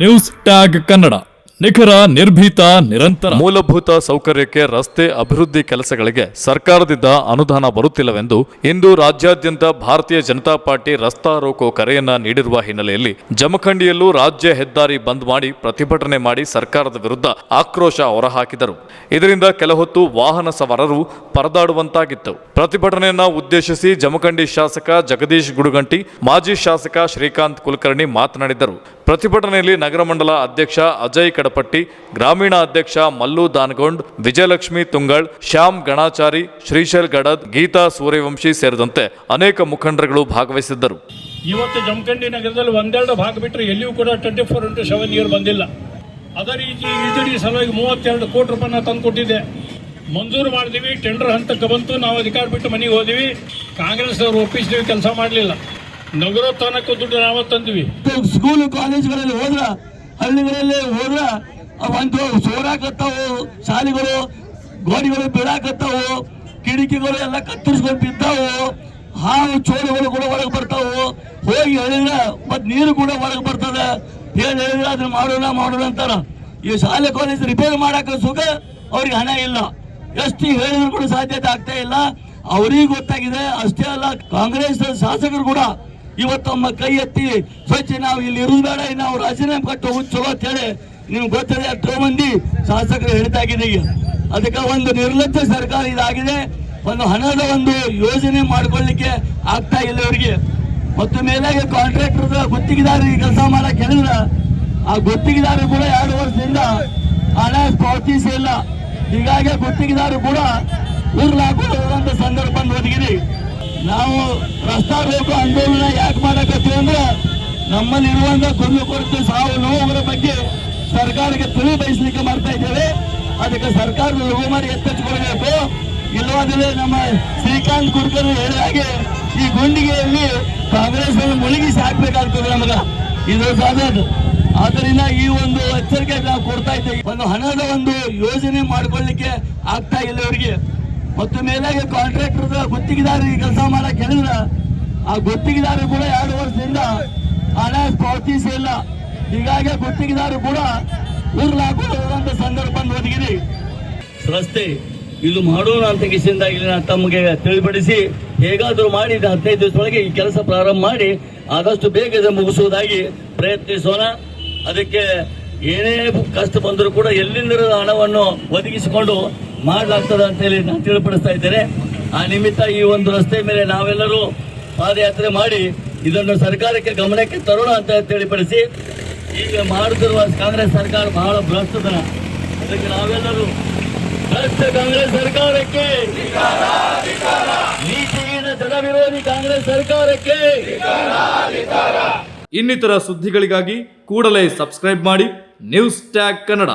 News tag Kannada, ನಿಖರ, ನಿರ್ಭೀತ, ನಿರಂತರ. ಮೂಲಭೂತ ಸೌಕರ್ಯಕ್ಕೆ ರಸ್ತೆ ಅಭಿವೃದ್ಧಿ ಕೆಲಸಗಳಿಗೆ ಸರ್ಕಾರದಿಂದ ಅನುದಾನ ಬರುತ್ತಿಲ್ಲವೆಂದು ಇಂದು ರಾಜ್ಯಾದ್ಯಂತ ಭಾರತೀಯ ಜನತಾ ಪಾರ್ಟಿ ರಸ್ತಾ ರೋಕೋ ಕರೆಯನ್ನ ನೀಡಿರುವ ಹಿನ್ನೆಲೆಯಲ್ಲಿ ಜಮಖಂಡಿಯಲ್ಲೂ ರಾಜ್ಯ ಹೆದ್ದಾರಿ ಬಂದ್ ಮಾಡಿ ಪ್ರತಿಭಟನೆ ಮಾಡಿ ಸರ್ಕಾರದ ವಿರುದ್ಧ ಆಕ್ರೋಶ ಹೊರಹಾಕಿದರು. ಇದರಿಂದ ಕೆಲಹೊತ್ತು ವಾಹನ ಸವಾರರು ಪರದಾಡುವಂತಾಗಿತ್ತು. ಪ್ರತಿಭಟನೆಯನ್ನ ಉದ್ದೇಶಿಸಿ ಜಮಖಂಡಿ ಶಾಸಕ ಜಗದೀಶ್ ಗುಡುಗಂಟಿ, ಮಾಜಿ ಶಾಸಕ ಶ್ರೀಕಾಂತ್ ಕುಲಕರ್ಣಿ ಮಾತನಾಡಿದರು. ಪ್ರತಿಭಟನೆಯಲ್ಲಿ ನಗರ ಮಂಡಲ ಅಧ್ಯಕ್ಷ ಅಜಯ್ ಕಡಪಟ್ಟಿ, ಗ್ರಾಮೀಣ ಅಧ್ಯಕ್ಷ ಮಲ್ಲು ದಾನಗೊಂಡ್, ವಿಜಯಲಕ್ಷ್ಮಿ ತುಂಗಳ್, ಶ್ಯಾಮ್ ಗಣಾಚಾರಿ, ಶ್ರೀಶೈಲ್ ಗಡದ್, ಗೀತಾ ಸೂರ್ಯವಂಶಿ ಸೇರಿದಂತೆ ಅನೇಕ ಮುಖಂಡರುಗಳು ಭಾಗವಹಿಸಿದ್ದರು. ಇವತ್ತು ಜಮಖಂಡಿ ನಗರದಲ್ಲಿ ಒಂದೆರಡು ಭಾಗ ಬಿಟ್ಟರೆ ಎಲ್ಲಿಯೂ ಕೂಡ 24x7 ನೀರು ಬಂದಿಲ್ಲ. ಅದೇ ರೀತಿ ಯುಜಿಡಿ ಸಲುವಾಗಿ 32 ಕೋಟಿ ರೂಪಾಯಿನ ತಂದು ಕೊಟ್ಟಿದೆ, ಮಂಜೂರು ಮಾಡಿದೀವಿ. ಟೆಂಡರ್ ಹಂತಕ್ಕೆ ಬಂತು, ನಾವು ಅಧಿಕಾರ ಬಿಟ್ಟು ಮನೆಗೆ ಹೋದಿವಿ. ಕಾಂಗ್ರೆಸ್ ಅವರು ಒಪ್ಪಿಸಿದೀವಿ, ಕೆಲಸ ಮಾಡಲಿಲ್ಲ. ನಗರೋತ್ಥಾನಕ್ಕೂ ದುಡ್ಡು ನಾವು ತಂದ್ವಿ. ಸ್ಕೂಲ್ ಕಾಲೇಜ್ಗಳಲ್ಲಿ ಹೋದ್ರ, ಹಳ್ಳಿಗಳಲ್ಲಿ ಹೋದ್ರ ಒಂದು ಸೋರಾಕತ್ತಾವು, ಶಾಲೆಗಳು ಗೋಡೆಗಳು ಬೀಳಾಕತ್ತಾವು, ಕಿಟಕಿಗಳು ಎಲ್ಲ ಕತ್ತರಿಸ್ಕೊಂಡು ಬಿದ್ದಾವು, ಹಾವು ಚೋಳುಗಳು ಕೂಡ ಒಳಗೆ ಬರ್ತಾವು. ಹೋಗಿ ಹೇಳಿದ್ರ ಮತ್ ನೀರು ಕೂಡ ಒಳಗೆ ಬರ್ತದೆ. ಹೇಳಿದ್ರೆ ಅದನ್ನ ಮಾಡೋಣ ಅಂತಾರ. ಈ ಶಾಲೆ ಕಾಲೇಜ್ ರಿಪೇರಿ ಮಾಡಾಕ ಸುಖ ಅವ್ರಿಗೆ ಹಣ ಇಲ್ಲ. ಎಷ್ಟು ಹೇಳಿದ್ರು ಕೂಡ ಸಾಧ್ಯತೆ ಆಗ್ತಾ ಇಲ್ಲ. ಅವ್ರಿಗೆ ಗೊತ್ತಾಗಿದೆ. ಅಷ್ಟೇ ಅಲ್ಲ, ಕಾಂಗ್ರೆಸ್ ಶಾಸಕರು ಕೂಡ ಇವತ್ತು ತಮ್ಮ ಕೈ ಎತ್ತಿ ಸ್ವಚ್ಛ ನಾವು ಇಲ್ಲಿ ಇರುವುದು ಬೇಡ, ನಾವು ರಾಜೀನಾಮೆ ಕೊಟ್ಟು ಹೋಗುದು ಚಲೋ ಅಂತ ಹೇಳಿ ನಿಮ್ಗೆ ಗೊತ್ತಿದೆ. ಎಷ್ಟೋ ಮಂದಿ ಶಾಸಕರು ಹೇಳ್ತಾಗಿದೆ. ಈಗ ಅದಕ್ಕೆ ಒಂದು ನಿರ್ಲಕ್ಷ್ಯ ಸರ್ಕಾರ ಇದಾಗಿದೆ. ಒಂದು ಹಣದ ಒಂದು ಯೋಜನೆ ಮಾಡ್ಕೊಳ್ಳಿಕ್ಕೆ ಆಗ್ತಾ ಇಲ್ಲ ಇವರಿಗೆ. ಮತ್ತು ಮೇಲಾಗಿ ಕಾಂಟ್ರಾಕ್ಟರ್ ಗುತ್ತಿಗೆದಾರರಿಗೆ ಕೆಲಸ ಮಾಡಕ್ ಹೇಳಿದ್ರ ಆ ಗುತ್ತಿಗೆದಾರರು ಕೂಡ 2 ವರ್ಷದಿಂದ ಹಣ ಪಾವತಿಸಿಲ್ಲ. ಹೀಗಾಗಿ ಗುತ್ತಿಗೆದಾರರು ಕೂಡ ಊರ್ಲಾಗುವಂತ ಸಂದರ್ಭ ಒದಗಿದೆ. ನಾವು ರಸ್ತಾ ರೋಕೋ ಆಂದೋಲನ ಯಾಕೆ ಮಾಡಕತ್ತೀವಿ ಅಂದ್ರೆ ನಮ್ಮಲ್ಲಿರುವಂತ ಕುಂದುಕೊರತೆ, ಸಾವು ನೋವುಗಳ ಬಗ್ಗೆ ಸರ್ಕಾರಕ್ಕೆ ತಿಳಿಬಯಸಲಿಕ್ಕೆ ಮಾಡ್ತಾ ಇದ್ದೇವೆ. ಅದಕ್ಕೆ ಸರ್ಕಾರದ ಲಘು ಮಾಡಿ ಎಚ್ಚೆತ್ತುಕೊಳ್ಬೇಕು. ಇಲ್ಲವಾದರೆ ನಮ್ಮ ಶ್ರೀಕಾಂತ್ ಕುಲಕರ್ಣಿ ಹೇಳಿದ ಹಾಗೆ ಈ ಗುಂಡಿಗೆಯಲ್ಲಿ ಕಾಂಗ್ರೆಸ್ ಮುಳುಗಿಸಿ ಹಾಕ್ಬೇಕಾಗ್ತದೆ ನಮಗ. ಇದು ಸಾಧದು. ಆದ್ದರಿಂದ ಈ ಒಂದು ಎಚ್ಚರಿಕೆ ನಾವು ಕೊಡ್ತಾ ಇದ್ದೇವೆ. ಒಂದು ಹಣದ ಒಂದು ಯೋಜನೆ ಮಾಡ್ಕೊಳ್ಳಿಕ್ಕೆ ಆಗ್ತಾ ಇಲ್ಲ ಇವರಿಗೆ. ಮತ್ತು ಮೇಲಾಗಿ ಕಾಂಟ್ರಾಕ್ಟರ್ ಗುತ್ತಿಗೆದಾರರಿಗೆ ಕೆಲಸ ಮಾಡಕ್ ಹೇಳಿದ್ರ ಆ ಗುತ್ತಿಗೆದಾರರು ಕೂಡ 2 ವರ್ಷದಿಂದ ಹಣ ಪಾವತಿಸಿಲ್ಲ. ಹೀಗಾಗಿ ಗುತ್ತಿಗೆದಾರರು ಕೂಡ ಊರ್ಲಾಗುವಂತ ಸಂದರ್ಭ ಒದಗಿದೆ. ರಸ್ತೆ ಇದು ಮಾಡೋಣ ಅಂತ ಕಿಸಿಂದಾಗಿ ತಮಗೆ ತಿಳಿಪಡಿಸಿ ಹೇಗಾದರೂ ಮಾಡಿ 15 ದಿವಸದೊಳಗೆ ಈ ಕೆಲಸ ಪ್ರಾರಂಭ ಮಾಡಿ ಆದಷ್ಟು ಬೇಗ ಮುಗಿಸುವುದಾಗಿ ಪ್ರಯತ್ನಿಸೋಣ. ಅದಕ್ಕೆ ಏನೇ ಕಷ್ಟ ಬಂದರೂ ಕೂಡ ಎಲ್ಲಿಂದ ಹಣವನ್ನು ಒದಗಿಸಿಕೊಂಡು ಮಾಡಲಾಗ್ತದೆ ಅಂತ ಹೇಳಿ ನಾನು ತಿಳಿಪಡಿಸ್ತಾ ಇದ್ದೇನೆ. ಆ ನಿಮಿತ್ತ ಈ ಒಂದು ರಸ್ತೆ ಮೇಲೆ ನಾವೆಲ್ಲರೂ ಪಾದಯಾತ್ರೆ ಮಾಡಿ ಇದನ್ನು ಸರ್ಕಾರಕ್ಕೆ ಗಮನಕ್ಕೆ ತರೋಣ ಅಂತ ತಿಳಿಪಡಿಸಿ, ಈಗ ಮಾಡುತ್ತಿರುವ ಕಾಂಗ್ರೆಸ್ ಸರ್ಕಾರ ಬಹಳ ಭ್ರಷ್ಟತನ. ಅದಕ್ಕೆ ನಾವೆಲ್ಲರೂ ಭ್ರಷ್ಟ ಕಾಂಗ್ರೆಸ್ ಸರ್ಕಾರಕ್ಕೆ, ನೀತಿಹೀನ ಜನ ವಿರೋಧಿ ಕಾಂಗ್ರೆಸ್ ಸರ್ಕಾರಕ್ಕೆ. ಇನ್ನಿತರ ಸುದ್ದಿಗಳಿಗಾಗಿ ಕೂಡಲೇ ಸಬ್ಸ್ಕ್ರೈಬ್ ಮಾಡಿ ನ್ಯೂಸ್ ಟ್ಯಾಗ್ ಕನ್ನಡ.